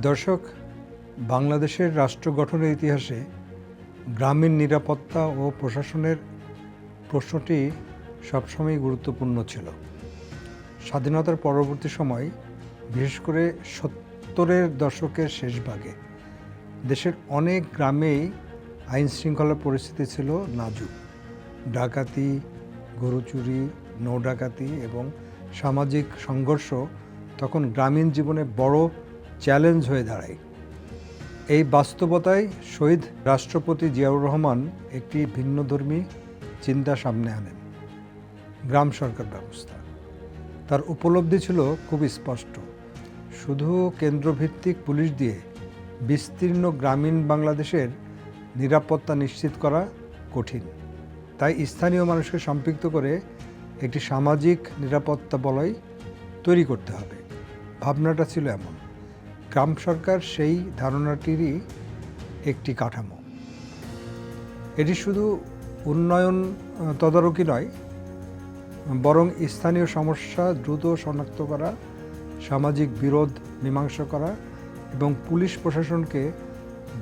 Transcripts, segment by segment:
দর্শক, বাংলাদেশের রাষ্ট্র গঠনের ইতিহাসে গ্রামীণ নিরাপত্তা ও প্রশাসনের প্রশ্নটি সবসময় গুরুত্বপূর্ণ ছিল। স্বাধীনতার পরবর্তী সময়, বিশেষ করে 70-এর দশকের শেষভাগে দেশের অনেক গ্রামেই আইন শৃঙ্খলা পরিস্থিতি ছিল নাজুক। ডাকাতি, গরু চুরি, নৌ ডাকাতি এবং সামাজিক সংঘর্ষ তখন গ্রামীণ জীবনে বড় চ্যালেঞ্জ হয়ে দাঁড়ায়। এই বাস্তবতায় শহীদ রাষ্ট্রপতি জিয়াউর রহমান একটি ভিন্নধর্মী চিন্তা সামনে আনেন, গ্রাম সরকার ব্যবস্থা। তার উপলব্ধি ছিল খুব স্পষ্ট, শুধু কেন্দ্রভিত্তিক পুলিশ দিয়ে বিস্তীর্ণ গ্রামীণ বাংলাদেশের নিরাপত্তা নিশ্চিত করা কঠিন। তাই স্থানীয় মানুষকে সম্পৃক্ত করে একটি সামাজিক নিরাপত্তা বলয় তৈরি করতে হবে। ভাবনাটা ছিল এমন। গ্রাম সরকার সেই ধারণাটিরই একটি কাঠামো। এটি শুধু উন্নয়ন তদারকি নয়, বরং স্থানীয় সমস্যা দ্রুত শনাক্ত করা, সামাজিক বিরোধ মীমাংসা করা এবং পুলিশ প্রশাসনকে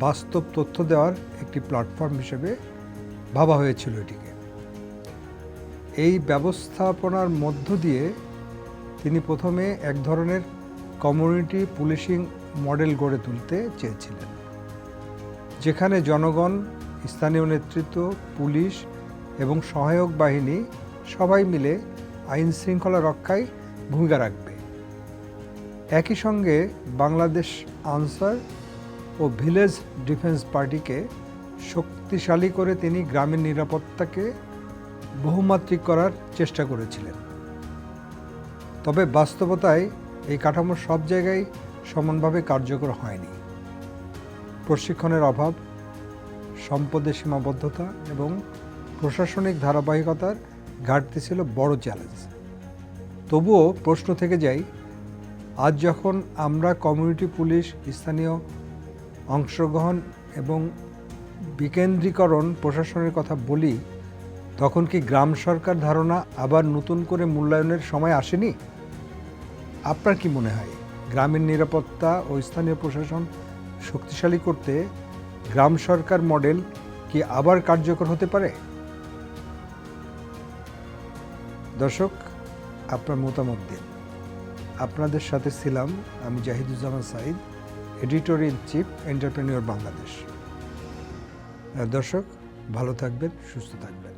বাস্তব তথ্য দেওয়ার একটি প্ল্যাটফর্ম হিসেবে ভাবা হয়েছিল এটিকে। এই ব্যবস্থাপনার মধ্য দিয়ে তিনি প্রথমে এক ধরনের কমিউনিটি পুলিশিং মডেল গড়ে তুলতে চেয়েছিলেন, যেখানে জনগণ, স্থানীয় নেতৃত্ব, পুলিশ এবং সহায়ক বাহিনী সবাই মিলে আইন শৃঙ্খলা রক্ষায় ভূমিকা রাখবে। একই সঙ্গে বাংলাদেশ আনসার ও ভিলেজ ডিফেন্স পার্টিকে শক্তিশালী করে তিনি গ্রামীণ নিরাপত্তাকে বহুমাত্রিক করার চেষ্টা করেছিলেন। তবে বাস্তবতায় এই কাঠামো সব জায়গায় সমানভাবে কার্যকর হয়নি। প্রশিক্ষণের অভাব, সম্পদের সীমাবদ্ধতা এবং প্রশাসনিক ধারাবাহিকতার ঘাটতি ছিল বড় চ্যালেঞ্জ। তবুও প্রশ্ন থেকে যায়, আজ যখন আমরা কমিউনিটি পুলিশ, স্থানীয় অংশগ্রহণ এবং বিকেন্দ্রীকরণ প্রশাসনের কথা বলি, তখন কি গ্রাম সরকার ধারণা আবার নতুন করে মূল্যায়নের সময় আসেনি? আপনার কি মনে হয়, গ্রামীণ নিরাপত্তা ও স্থানীয় প্রশাসন শক্তিশালী করতে গ্রাম সরকার মডেল কি আবার কার্যকর হতে পারে? দর্শক, আপনার মতামত দিন। আপনাদের সাথে ছিলাম আমি Jahiduzzaman Sayeed, editor in chief, entrepreneur Bangladesh. দর্শক, ভালো থাকবেন, সুস্থ থাকবেন।